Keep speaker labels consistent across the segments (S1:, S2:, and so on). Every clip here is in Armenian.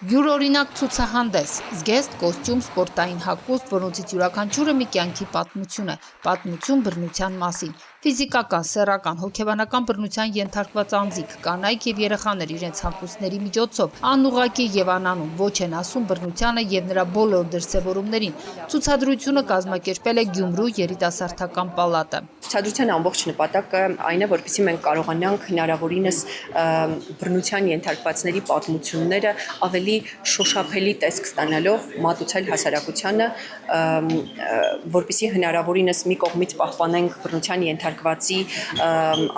S1: Յուրօրինակ ցուցահանդես, զգեստ, կոստյում, սպորտային հագուստ, որոնցից յուրաքանչյուրը մի կյանքի պատմություն է, պատմություն բռնության մասին, ֆիզիկական, սեռական, հոգեբանական բռնության ենթարկված անձիկ, կանայք եւ երեխաներ իրենց հագուստների միջոցով անուղղակի եւ անանուն ոչ են ասում բռնությանը եւ նրա բոլոր դրսեւորումներին։ Ցուցադրությունը կազմակերպել է Գյումրու երիտասարդական պալատը։
S2: Ցուցադրության ամբողջ նպատակը այն է, որպեսզի մենք կարողանանք հնարավորինս բռնության ենթարկվածների պատմությունները ավելի շոշափելի տեսք ստանալով մատուցել հասարակությանը, որպեսզի հնարավորինս մի կողմից պահպանենք բռնության ենթարկվածի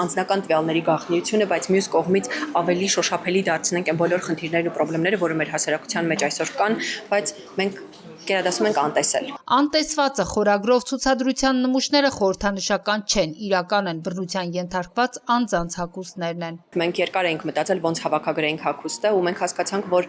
S2: անձնական տվյալների գաղտնիությունը, բայց մյուս կողմից ավելի շոշափելի դարձնենք այն բոլոր խնդիրներն ու խնդիրները, որը մեր հասարակության մեջ այսօր կան, բայց մենք գերադասում ենք անտեսել։
S1: Անտեսվածը խորագրով ցուցադրության նմուշները խորհրդանշական չեն, իրական են բռնության ենթարկված անձանց հագուստներն են։
S2: Մենք երկար ենք մտածել ոնց հավաքագրենք հագուստը ու մենք հասկացանք, որ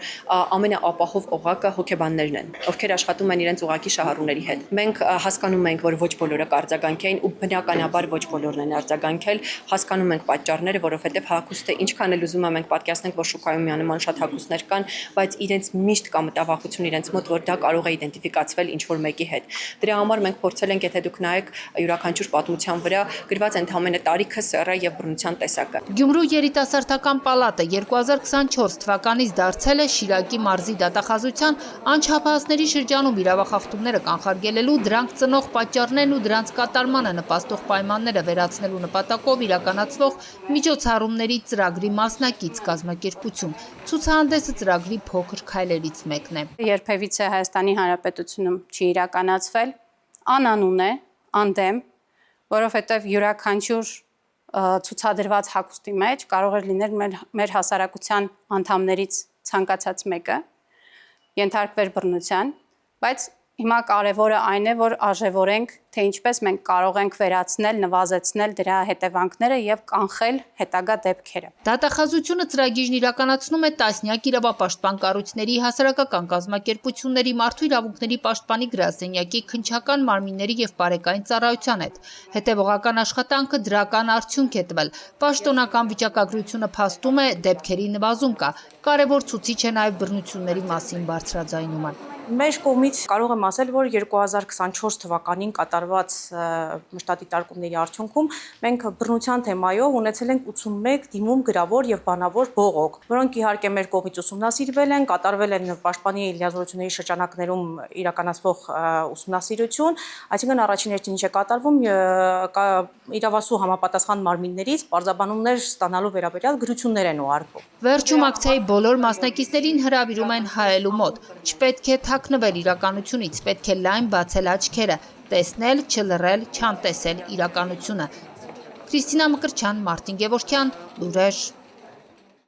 S2: ամենաապահով օղակը հոգեբաններն են, ովքեր աշխատում են իրենց ուղակի շահառուների հետ։ Մենք հասկանում ենք, որ ոչ բոլորը կարձագանքեն ու բնականաբար ոչ բոլորն են արձագանքել, հասկանում ենք պատճառները, որովհետև հագուստը ինչքան էլ ուզում ենք պատկերացնենք, որ շուկայում միանման շատ հագուստներ կան, բայց իրենց միշտ կա մտավախություն իրենց մոտ, որ դա կարող է իդենտիֆիկացվել ինչ-որ մեկի հետ։ Դրա համար մենք փորձել ենք, եթե դուք նայեք յուրաքանչյուր պատմության վրա գրված ընդհանրապես տարիքը, սեռը եւ բռնության տեսակը։
S1: Գյումրու երիտասարդական պալատը 2024 թվականից դարձել է Շիրակի մարզի դատախազության անչափահասների շրջանում իրավախախտումները կանխարգելելու, դրանք ծնող պատճառներն ու դրանց կատարմանը նպաստող պայմանները վերացնելու նպատակով իրականացվող միջոցառումների ծրագրի մասնակից կազմակերպություն։ Ցուցահանդեսը ծրագրի փոքր քայլերից մեկն է։
S3: Երբևիցե Հայաստանի Հանրապետությունում չի իրականացվել, անանուն է, անդեմ, որովհետև յուրաքանչյուր ցուցադրված հագուստի մեջ կարող է լինել մեր հասարակության անդամներից ցանկացած մեկը, ենթարկվեր բռնության, բայց հիմա կարևորը այն է, որ արժևորենք, թե ինչպես մենք կարող ենք վերացնել, նվազեցնել դրա հետևանքները եւ կանխել հետագա դեպքերը։
S1: Դատախազությունը ծրագիրն իրականացնում է տասնյակ իրավապաշտպան կառույցների, հասարակական կազմակերպությունների, մարդու իրավունքների պաշտպանի գրասենյակի, քննչական մարմինների եւ բարեկային ծառայության հետ։ Հետևողական աշխատանքը դրական արդյունք է տվել։ Պաշտոնական վիճակագրությունը փաստում է, դեպքերի նվազում կա։ Կարևոր ցուցիչ է նաեւ բռնությունների մասին բարձրաձայնումը։
S4: Մեր կողմից կարող եմ ասել, որ 2024 թվականին կատարված մշտադիտարկումների արդյունքում մենք բռնության թեմայով ունեցել ենք 81 դիմում գրավոր եւ բանավոր բողոք, որոնք իհարկե մեր կողմից ուսումնասիրվել են, կատարվել են պաշտպանի լիազորությունների շրջանակներում իրականացվող ուսումնասիրություն, այսինքն առաջին հերթին ինչ է կատարվում, իրավասու համապատասխան մարմիններից պարզաբանումներ ստանալու վերաբերյալ գրություններ են ուղարկվում։
S1: Վերջում ակցիայի բոլոր մասնակիցներին հրավիրում են հայելու մոտ։ Չպետք է թաքնվել իրականությունից, պետք է լայն բացել աչքերը, տեսնել, չլռել, չանտեսել իրականությունը։ Քրիստինա Մկրտչյան, Մարտին Գևորգյան, Լուրեր։